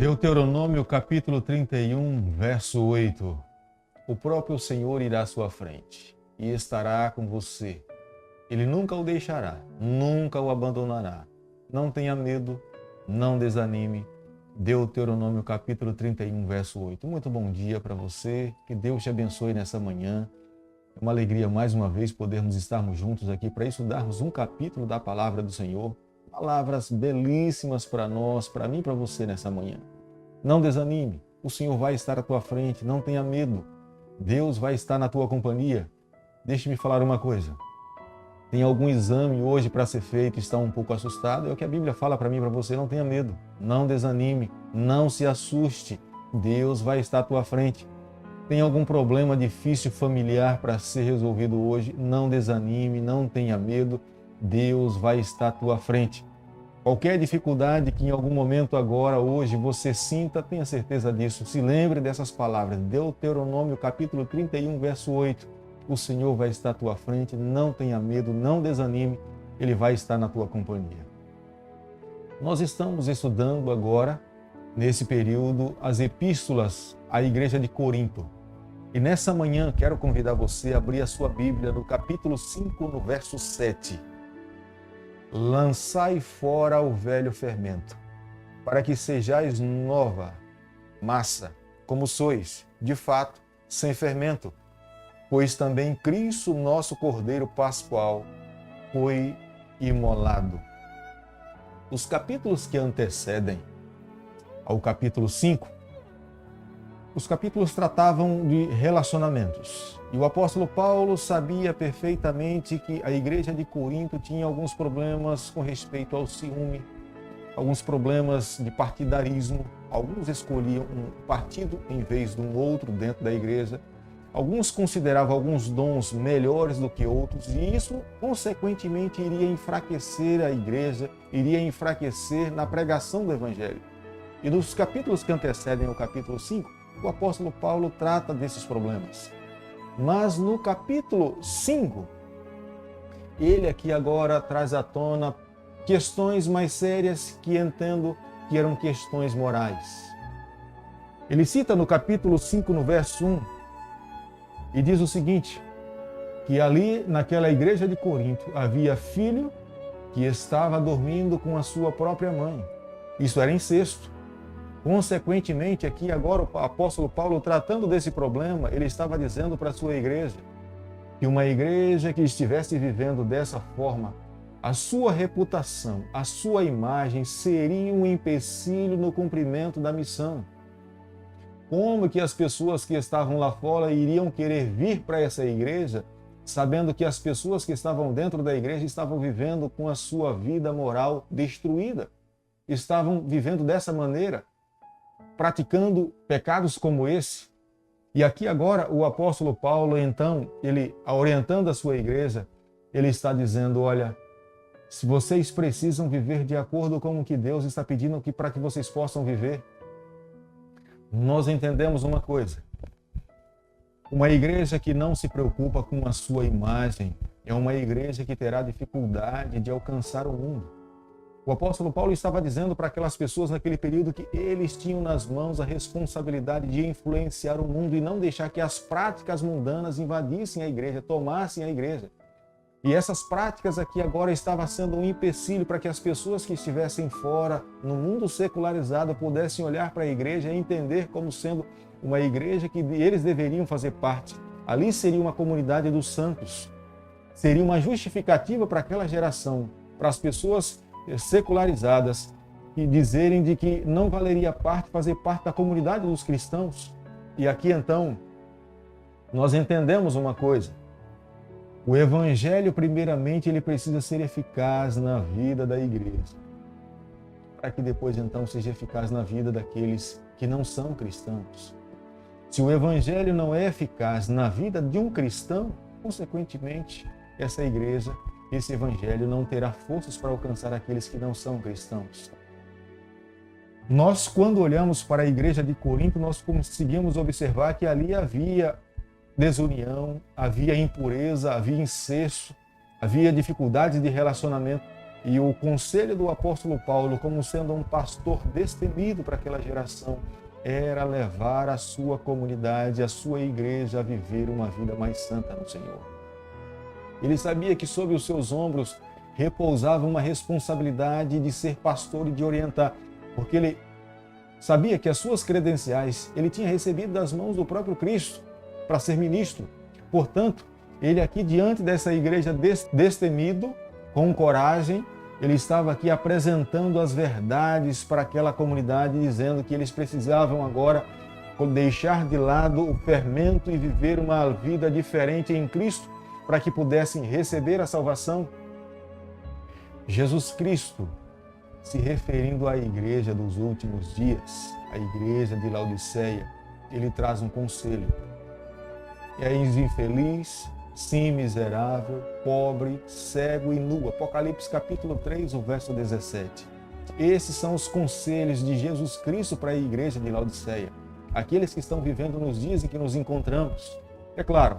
Deuteronômio capítulo 31, verso 8. O próprio Senhor irá à sua frente e estará com você. Ele nunca o deixará, nunca o abandonará. Não tenha medo, não desanime. Deuteronômio capítulo 31, verso 8. Muito bom dia para você, que Deus te abençoe nessa manhã. É uma alegria mais uma vez podermos estarmos juntos aqui para estudarmos um capítulo da palavra do Senhor. Palavras belíssimas para nós, para mim e para você nessa manhã. Não desanime, o Senhor vai estar à tua frente, não tenha medo. Deus vai estar na tua companhia. Deixe-me falar uma coisa. Tem algum exame hoje para ser feito e está um pouco assustado? É o que a Bíblia fala para mim e para você, não tenha medo. Não desanime, não se assuste. Deus vai estar à tua frente. Tem algum problema difícil familiar para ser resolvido hoje? Não desanime, não tenha medo. Deus vai estar à tua frente. Qualquer dificuldade que em algum momento agora, hoje, você sinta, tenha certeza disso. Se lembre dessas palavras. Deuteronômio capítulo 31, verso 8. O Senhor vai estar à tua frente, não tenha medo, não desanime. Ele vai estar na tua companhia. Nós estamos estudando agora, nesse período, as epístolas à igreja de Corinto. E nessa manhã quero convidar você a abrir a sua Bíblia no capítulo 5, no verso 7. Lançai fora o velho fermento, para que sejais nova massa, como sois, de fato, sem fermento, pois também Cristo, nosso Cordeiro Pascual, foi imolado. Os capítulos que antecedem ao capítulo 5, os capítulos tratavam de relacionamentos. E o apóstolo Paulo sabia perfeitamente que a igreja de Corinto tinha alguns problemas com respeito ao ciúme, alguns problemas de partidarismo. Alguns escolhiam um partido em vez de um outro dentro da igreja. Alguns consideravam alguns dons melhores do que outros. E isso, consequentemente, iria enfraquecer a igreja, iria enfraquecer na pregação do evangelho. E nos capítulos que antecedem o capítulo 5, o apóstolo Paulo trata desses problemas. Mas no capítulo 5, ele aqui agora traz à tona questões mais sérias que entendo que eram questões morais. Ele cita no capítulo 5, no verso 1, e diz o seguinte, que ali naquela igreja de Corinto havia filho que estava dormindo com a sua própria mãe. Isso era incesto. Consequentemente, aqui agora o apóstolo Paulo, tratando desse problema, ele estava dizendo para a sua igreja que uma igreja que estivesse vivendo dessa forma, a sua reputação, a sua imagem seria um empecilho no cumprimento da missão. Como que as pessoas que estavam lá fora iriam querer vir para essa igreja, sabendo que as pessoas que estavam dentro da igreja estavam vivendo com a sua vida moral destruída, estavam vivendo dessa maneira, praticando pecados como esse. E aqui agora o apóstolo Paulo, então, ele orientando a sua igreja, ele está dizendo, olha, se vocês precisam viver de acordo com o que Deus está pedindo para que vocês possam viver, nós entendemos uma coisa. Uma igreja que não se preocupa com a sua imagem é uma igreja que terá dificuldade de alcançar o mundo. O apóstolo Paulo estava dizendo para aquelas pessoas naquele período que eles tinham nas mãos a responsabilidade de influenciar o mundo e não deixar que as práticas mundanas invadissem a igreja, tomassem a igreja. E essas práticas aqui agora estavam sendo um empecilho para que as pessoas que estivessem fora, no mundo secularizado, pudessem olhar para a igreja e entender como sendo uma igreja que eles deveriam fazer parte. Ali seria uma comunidade dos santos. Seria uma justificativa para aquela geração, para as pessoas secularizadas e dizerem de que não valeria fazer parte da comunidade dos cristãos. E aqui então nós entendemos uma coisa. O evangelho, primeiramente, ele precisa ser eficaz na vida da igreja, para que depois então seja eficaz na vida daqueles que não são cristãos. Se o evangelho não é eficaz na vida de um cristão, consequentemente, essa igreja, esse evangelho não terá forças para alcançar aqueles que não são cristãos. Nós, quando olhamos para a igreja de Corinto, nós conseguimos observar que ali havia desunião, havia impureza, havia incesto, havia dificuldades de relacionamento. E o conselho do apóstolo Paulo, como sendo um pastor destemido para aquela geração, era levar a sua comunidade, a sua igreja a viver uma vida mais santa no Senhor. Ele sabia que sobre os seus ombros repousava uma responsabilidade de ser pastor e de orientar, porque ele sabia que as suas credenciais ele tinha recebido das mãos do próprio Cristo para ser ministro. Portanto, ele aqui diante dessa igreja destemido, com coragem, ele estava aqui apresentando as verdades para aquela comunidade, dizendo que eles precisavam agora deixar de lado o fermento e viver uma vida diferente em Cristo, para que pudessem receber a salvação. Jesus Cristo, se referindo à igreja dos últimos dias, a igreja de Laodiceia, ele traz um conselho. És infeliz, sim, miserável, pobre, cego e nu. Apocalipse capítulo 3, o verso 17. Esses são os conselhos de Jesus Cristo para a igreja de Laodiceia, aqueles que estão vivendo nos dias em que nos encontramos. É claro,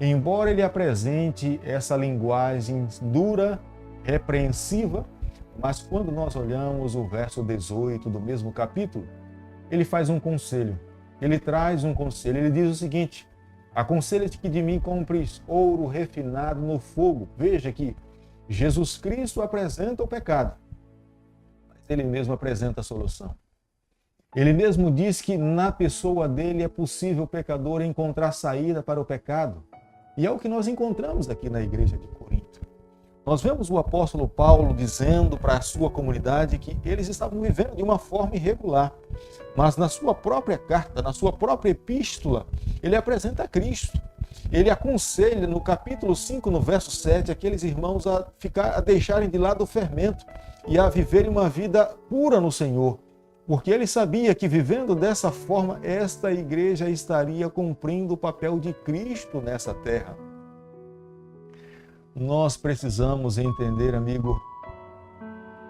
embora ele apresente essa linguagem dura, repreensiva, mas quando nós olhamos o verso 18 do mesmo capítulo, ele faz um conselho, ele traz um conselho, ele diz o seguinte: aconselha-te que de mim compres ouro refinado no fogo. Veja que Jesus Cristo apresenta o pecado, mas ele mesmo apresenta a solução. Ele mesmo diz que na pessoa dele é possível o pecador encontrar saída para o pecado. E é o que nós encontramos aqui na igreja de Corinto. Nós vemos o apóstolo Paulo dizendo para a sua comunidade que eles estavam vivendo de uma forma irregular. Mas na sua própria carta, na sua própria epístola, ele apresenta Cristo. Ele aconselha no capítulo 5, no verso 7, aqueles irmãos a deixarem de lado o fermento e a viverem uma vida pura no Senhor. Porque ele sabia que vivendo dessa forma, esta igreja estaria cumprindo o papel de Cristo nessa terra. Nós precisamos entender, amigo,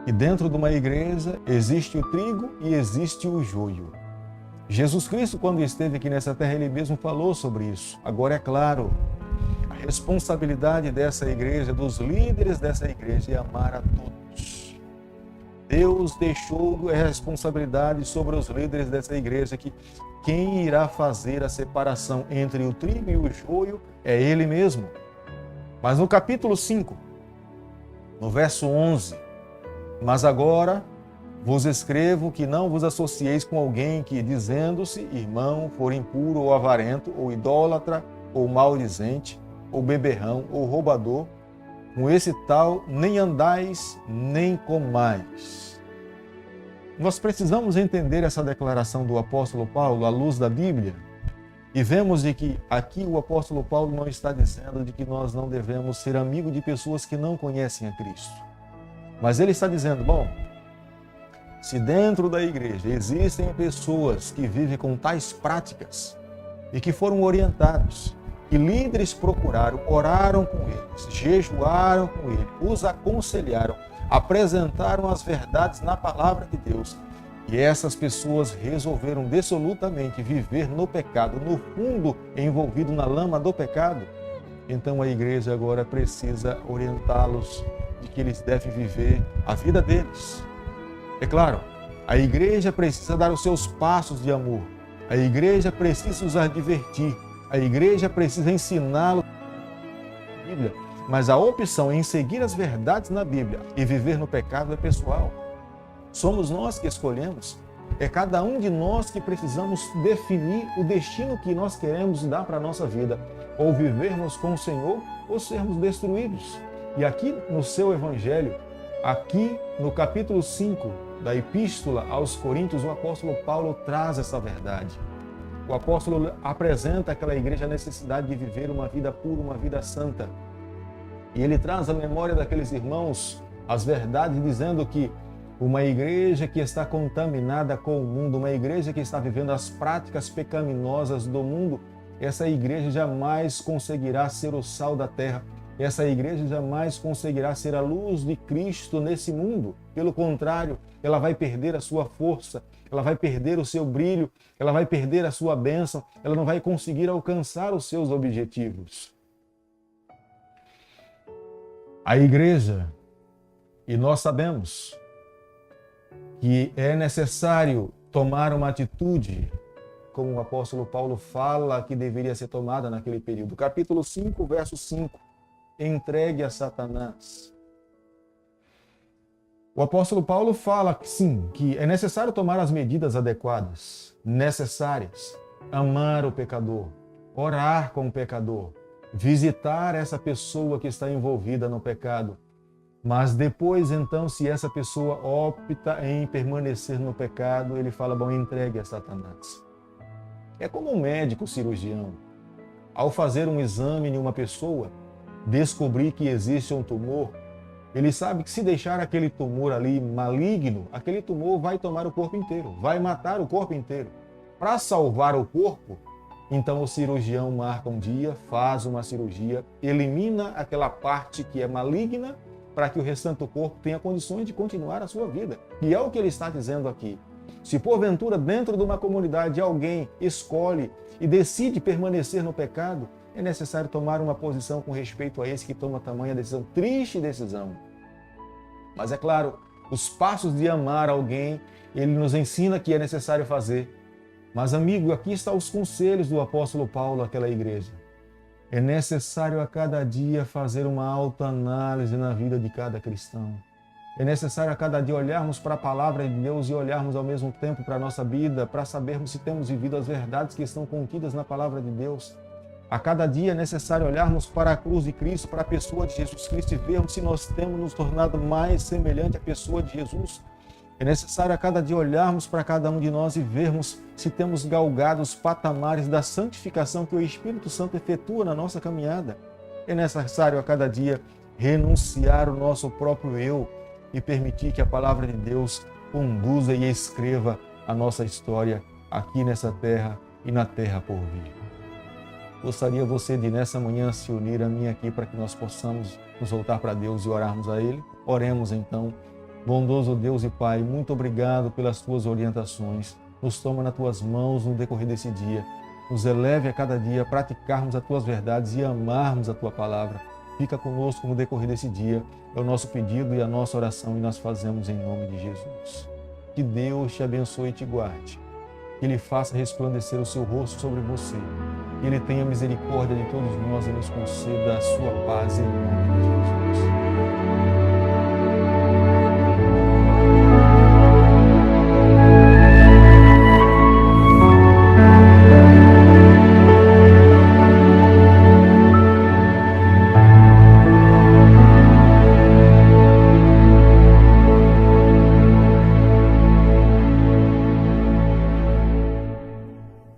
que dentro de uma igreja existe o trigo e existe o joio. Jesus Cristo, quando esteve aqui nessa terra, ele mesmo falou sobre isso. Agora, é claro, a responsabilidade dessa igreja, dos líderes dessa igreja, é amar a todos. Deus deixou a responsabilidade sobre os líderes dessa igreja, que quem irá fazer a separação entre o trigo e o joio é Ele mesmo. Mas no capítulo 5, no verso 11, mas agora vos escrevo que não vos associeis com alguém que, dizendo-se irmão, for impuro ou avarento, ou idólatra, ou maldizente, ou beberrão, ou roubador, com esse tal nem andais, nem comais. Nós precisamos entender essa declaração do apóstolo Paulo à luz da Bíblia. E vemos de que aqui o apóstolo Paulo não está dizendo de que nós não devemos ser amigos de pessoas que não conhecem a Cristo. Mas ele está dizendo, bom, se dentro da igreja existem pessoas que vivem com tais práticas e que foram orientados, que líderes procuraram, oraram com eles, jejuaram com eles, os aconselharam, apresentaram as verdades na palavra de Deus, e essas pessoas resolveram dissolutamente viver no pecado, no fundo envolvido na lama do pecado, então a igreja agora precisa orientá-los de que eles devem viver a vida deles. É claro, a igreja precisa dar os seus passos de amor, a igreja precisa os advertir, a igreja precisa ensiná-los a Bíblia, mas a opção em seguir as verdades na Bíblia e viver no pecado é pessoal. Somos nós que escolhemos. É cada um de nós que precisamos definir o destino que nós queremos dar para a nossa vida. Ou vivermos com o Senhor, ou sermos destruídos. E aqui no seu Evangelho, aqui no capítulo 5 da Epístola aos Coríntios, o apóstolo Paulo traz essa verdade. O apóstolo apresenta àquela igreja a necessidade de viver uma vida pura, uma vida santa. E ele traz à memória daqueles irmãos as verdades, dizendo que uma igreja que está contaminada com o mundo, uma igreja que está vivendo as práticas pecaminosas do mundo, essa igreja jamais conseguirá ser o sal da terra. Essa igreja jamais conseguirá ser a luz de Cristo nesse mundo. Pelo contrário, ela vai perder a sua força, ela vai perder o seu brilho, ela vai perder a sua bênção, ela não vai conseguir alcançar os seus objetivos. A igreja E nós sabemos que é necessário tomar uma atitude, como o apóstolo Paulo fala que deveria ser tomada naquele período. Capítulo 5, verso 5. Entregue a Satanás. O apóstolo Paulo fala que sim, que é necessário tomar as medidas adequadas, necessárias. Amar o pecador, orar com o pecador, visitar essa pessoa que está envolvida no pecado. Mas depois, então, se essa pessoa opta em permanecer no pecado, ele fala, bom, entregue a Satanás. É como um médico cirurgião, ao fazer um exame em uma pessoa, descobrir que existe um tumor, ele sabe que se deixar aquele tumor ali maligno, aquele tumor vai tomar o corpo inteiro, vai matar o corpo inteiro. Para salvar o corpo, então o cirurgião marca um dia, faz uma cirurgia, elimina aquela parte que é maligna para que o restante do corpo tenha condições de continuar a sua vida. E é o que ele está dizendo aqui. Se porventura dentro de uma comunidade alguém escolhe e decide permanecer no pecado, é necessário tomar uma posição com respeito a esse que toma tamanha decisão, triste decisão. Mas é claro, os passos de amar alguém, ele nos ensina que é necessário fazer. Mas amigo, aqui estão os conselhos do apóstolo Paulo àquela igreja. É necessário a cada dia fazer uma autoanálise na vida de cada cristão. É necessário a cada dia olharmos para a palavra de Deus e olharmos ao mesmo tempo para a nossa vida, para sabermos se temos vivido as verdades que estão contidas na palavra de Deus. A cada dia é necessário olharmos para a cruz de Cristo, para a pessoa de Jesus Cristo e vermos se nós temos nos tornado mais semelhante à pessoa de Jesus. É necessário a cada dia olharmos para cada um de nós e vermos se temos galgado os patamares da santificação que o Espírito Santo efetua na nossa caminhada. É necessário a cada dia renunciar o nosso próprio eu e permitir que a palavra de Deus conduza e escreva a nossa história aqui nessa terra e na terra por vir. Gostaria você de nessa manhã se unir a mim aqui para que nós possamos nos voltar para Deus e orarmos a Ele? Oremos então. Bondoso Deus e Pai, muito obrigado pelas Tuas orientações. Nos toma nas Tuas mãos no decorrer desse dia. Nos eleve a cada dia a praticarmos as Tuas verdades e amarmos a Tua palavra. Fica conosco no decorrer desse dia. É o nosso pedido e a nossa oração e nós fazemos em nome de Jesus. Que Deus te abençoe e te guarde. Que Ele faça resplandecer o seu rosto sobre você. Que Ele tenha misericórdia de todos nós e nos conceda a sua paz em nome